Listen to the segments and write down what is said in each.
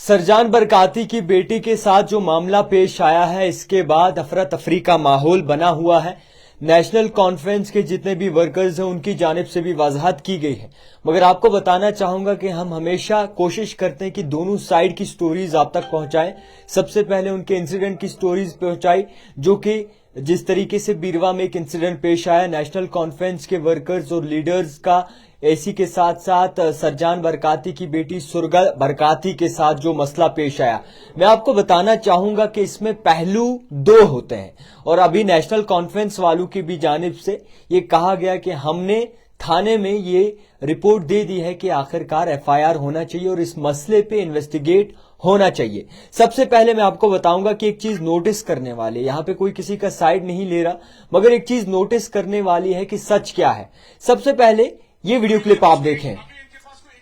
Sir John Barkati की बेटी के साथ जो मामला पेश आया है, इसके बाद अफरा तफरी का माहौल बना हुआ है। नेशनल कॉन्फ्रेंस के जितने भी वर्कर्स हैं उनकी जानिब से भी वजाहत की गई है, मगर आपको बताना चाहूंगा कि हम हमेशा कोशिश करते हैं कि दोनों साइड की स्टोरीज आप तक पहुंचाएं। सबसे पहले उनके इंसिडेंट की स्टोरीज पहुंचाई, जो कि जिस तरीके से बीरवा में एक इंसिडेंट पेश आया, नेशनल कॉन्फ्रेंस के वर्कर्स और लीडर्स का एसी के साथ साथ सरजान बरकाती की बेटी सुरगा बरकाती के साथ जो मसला पेश आया, मैं आपको बताना चाहूंगा कि इसमें पहलू दो होते हैं। और अभी नेशनल कॉन्फ्रेंस वालों की भी जानिब से ये कहा गया कि हमने थाने में ये रिपोर्ट दे दी है कि आखिरकार एफआईआर होना चाहिए और इस मसले पे इन्वेस्टिगेट होना चाहिए। सबसे पहले मैं आपको बताऊंगा कि एक चीज नोटिस करने वाली, यहां पे कोई किसी का साइड नहीं ले रहा, मगर एक चीज नोटिस करने वाली है कि सच क्या है। सबसे पहले ये वीडियो क्लिप आप देखें,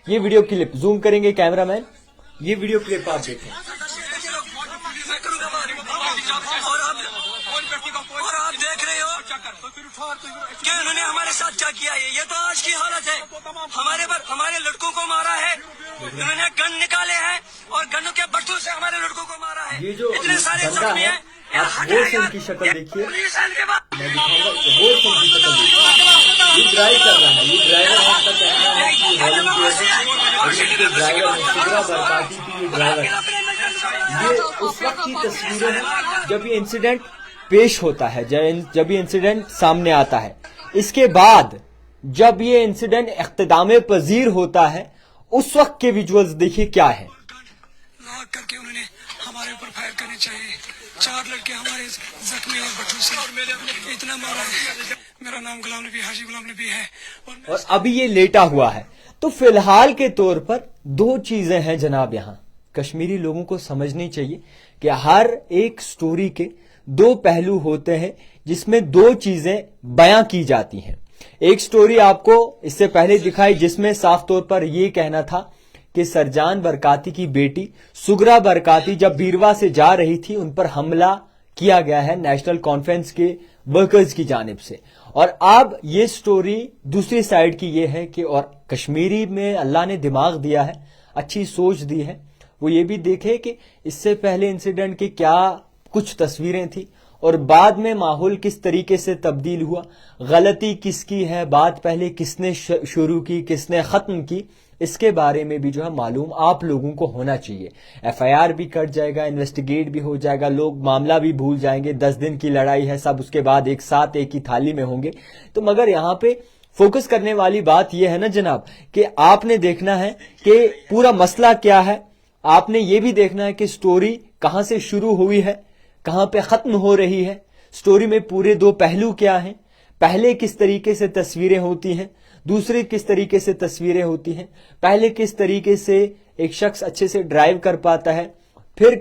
ये वीडियो क्लिप जूम करेंगे कैमरामैन, ये वीडियो क्लिप आप देखें। और आप देख रहे हो कि उन्होंने हमारे साथ क्या किया है। ये तो आज की हालत है। हमारे लड़कों को मारा है, उन्होंने गन निकाले हैं और गनों के बट्टों से हमारे लड़कों को मारा है। ये जो इतने सारे जख्मी हैं। आप गौर से उनकी शक्ल देखिए, मैं दिखाऊंगा, गौर से उनकी शक्ल देखिए। ये ड्राइव कर रहा है, ये ड्राइवर है, इसका कहना है कि वॉलंटियर है और ये ड्राइवर है, सुगरा बरकाती की ये ड्राइवर है। ये उस वक्त की तस्वीरें हैं जब ये इंसिडेंट पेश होता है, जब ये इंसिडेंट सामने आता है। इसके बाद जब ये इंसिडेंट इख्तिदाम पजीर होता है, उस वक्त के विजुअल्स देखिए क्या है। लॉक करके उन्होंने हमारे ऊपर फायर करने चाहिए। 4 लड़के हमारे जख्मी हैं बट्टों से, और मैंने इतना मारा है। मेरा नाम गुलाम नबी, हाजी गुलाम नबी है और अभी ये लेटा हुआ है। तो फिलहाल के तौर पर दो चीजें हैं जनाब, यहां कश्मीरी लोगों को समझनी चाहिए कि हर एक स्टोरी के दो पहलू होते हैं, जिसमें दो चीजें बयां की जाती हैं। एक स्टोरी आपको इससे पहले दिखाई जिसमें साफ तौर पर यह कहना था कि सरजान बरकाती की बेटी सुगरा बरकाती जब बीरवा से जा रही थी, उन पर हमला किया गया है नेशनल कॉन्फ्रेंस के वर्कर्स की जानिब से। और अब ये स्टोरी दूसरी साइड की ये है कि और कश्मीरी में अल्लाह ने दिमाग दिया है, अच्छी सोच दी है, वो ये भी देखे कि इससे पहले इंसिडेंट की क्या कुछ तस्वीरें थी और बाद में माहौल किस तरीके से तब्दील हुआ, गलती किसकी है, बात पहले किसने शुरू की, किसने खत्म की, इसके बारे में भी जो है मालूम आप लोगों को होना चाहिए। एफआईआर भी कट जाएगा, इन्वेस्टिगेट भी हो जाएगा, लोग मामला भी भूल जाएंगे। 10 दिन की लड़ाई है, सब उसके बाद एक साथ एक ही थाली में होंगे। तो मगर यहां पे फोकस करने वाली बात यह है ना जनाब कि आपने देखना है कि पूरा मसला क्या है, आपने ये भी देखना है कि स्टोरी कहां से शुरू हुई है, कहां पे खत्म हो रही है, स्टोरी में पूरे दो पहलू क्या हैं, पहले किस तरीके से तस्वीरें होती हैं, दूसरे किस तरीके से तस्वीरें होती हैं, पहले किस तरीके से एक शख्स अच्छे से ड्राइव कर पाता है, फिर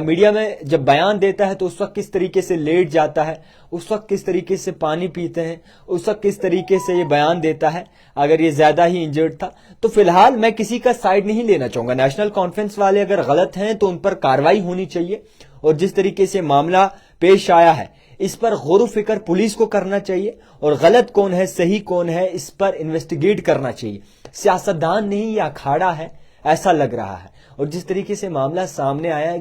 मीडिया में जब बयान देता है तो उस वक्त किस तरीके से लेट जाता है, उस वक्त किस तरीके से पानी पीते हैं, उस वक्त किस तरीके से ये बयान देता है अगर ये ज्यादा ही इंजर्ड था। तो फिलहाल मैं किसी का साइड नहीं लेना चाहूंगा। नेशनल कॉन्फ्रेंस वाले अगर गलत हैं तो उन पर कार्रवाई होनी चाहिए और जिस तरीके से मामला पेश आया है इस पर गौर फिक्र पुलिस को करना चाहिए और गलत कौन है सही कौन है इस पर इन्वेस्टिगेट करना चाहिए। सियासतदान नहीं, ये अखाड़ा है ऐसा लग रहा है। और जिस तरीके से मामला सामने आया है,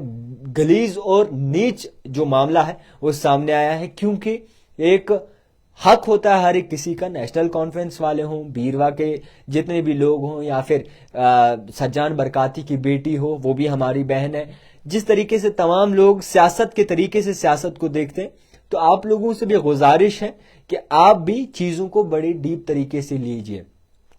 गलीज और नीच जो मामला है वो सामने आया है, क्योंकि एक हक होता है हर एक किसी का, नेशनल कॉन्फ्रेंस वाले हों, बीरवा के जितने भी लोग हों, या फिर सरजान बरकाती की बेटी हो, वो भी हमारी बहन है। जिस तरीके से तमाम लोग सियासत के तरीके से सियासत को देखते हैं, तो आप लोगों से भी गुजारिश है कि आप भी चीजों को बड़े डीप तरीके से लीजिए।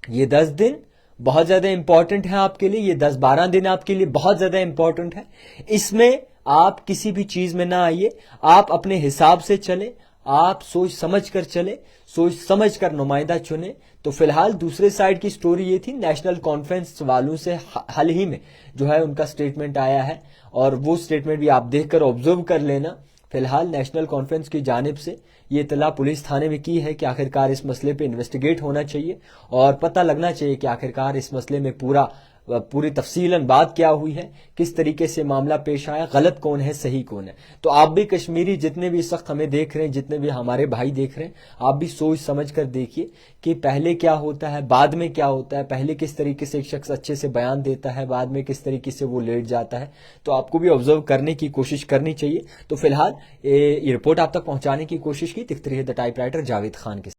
ये 10 दिन बहुत ज्यादा इंपॉर्टेंट है आपके लिए, ये 10-12 दिन आपके लिए बहुत ज्यादा इंपॉर्टेंट है। इसमें आप किसी भी चीज में ना आइए, आप अपने हिसाब से चले, आप सोच समझ कर चले, सोच समझ कर नुमाइंदा चुने। तो फिलहाल दूसरे साइड की स्टोरी ये थी, नेशनल कॉन्फ्रेंस वालों से हाल ही में जो है उनका स्टेटमेंट आया है और वो स्टेटमेंट भी आप देखकर ऑब्जर्व कर लेना। फिलहाल नेशनल कॉन्फ्रेंस की जानिब से ये इतला पुलिस थाने में की है कि आखिरकार इस मसले पे इन्वेस्टिगेट होना चाहिए और पता लगना चाहिए कि आखिरकार इस मसले में पूरा پوری تفصیلاً بات کیا ہوئی ہے، کس طریقے سے معاملہ پیش آیا، غلط کون ہے صحیح کون ہے۔ تو آپ بھی کشمیری جتنے بھی اس وقت ہمیں دیکھ رہے ہیں، جتنے بھی ہمارے بھائی دیکھ رہے ہیں، آپ بھی سوچ سمجھ کر دیکھیے کہ پہلے کیا ہوتا ہے، بعد میں کیا ہوتا ہے، پہلے کس طریقے سے ایک شخص اچھے سے بیان دیتا ہے، بعد میں کس طریقے سے وہ لیٹ جاتا ہے۔ تو آپ کو بھی آبزرو کرنے کی کوشش کرنی چاہیے۔ تو فی الحال یہ رپورٹ آپ تک پہنچانے کی کوشش کی، دکھتے رہیے the type writer Javed Khan کے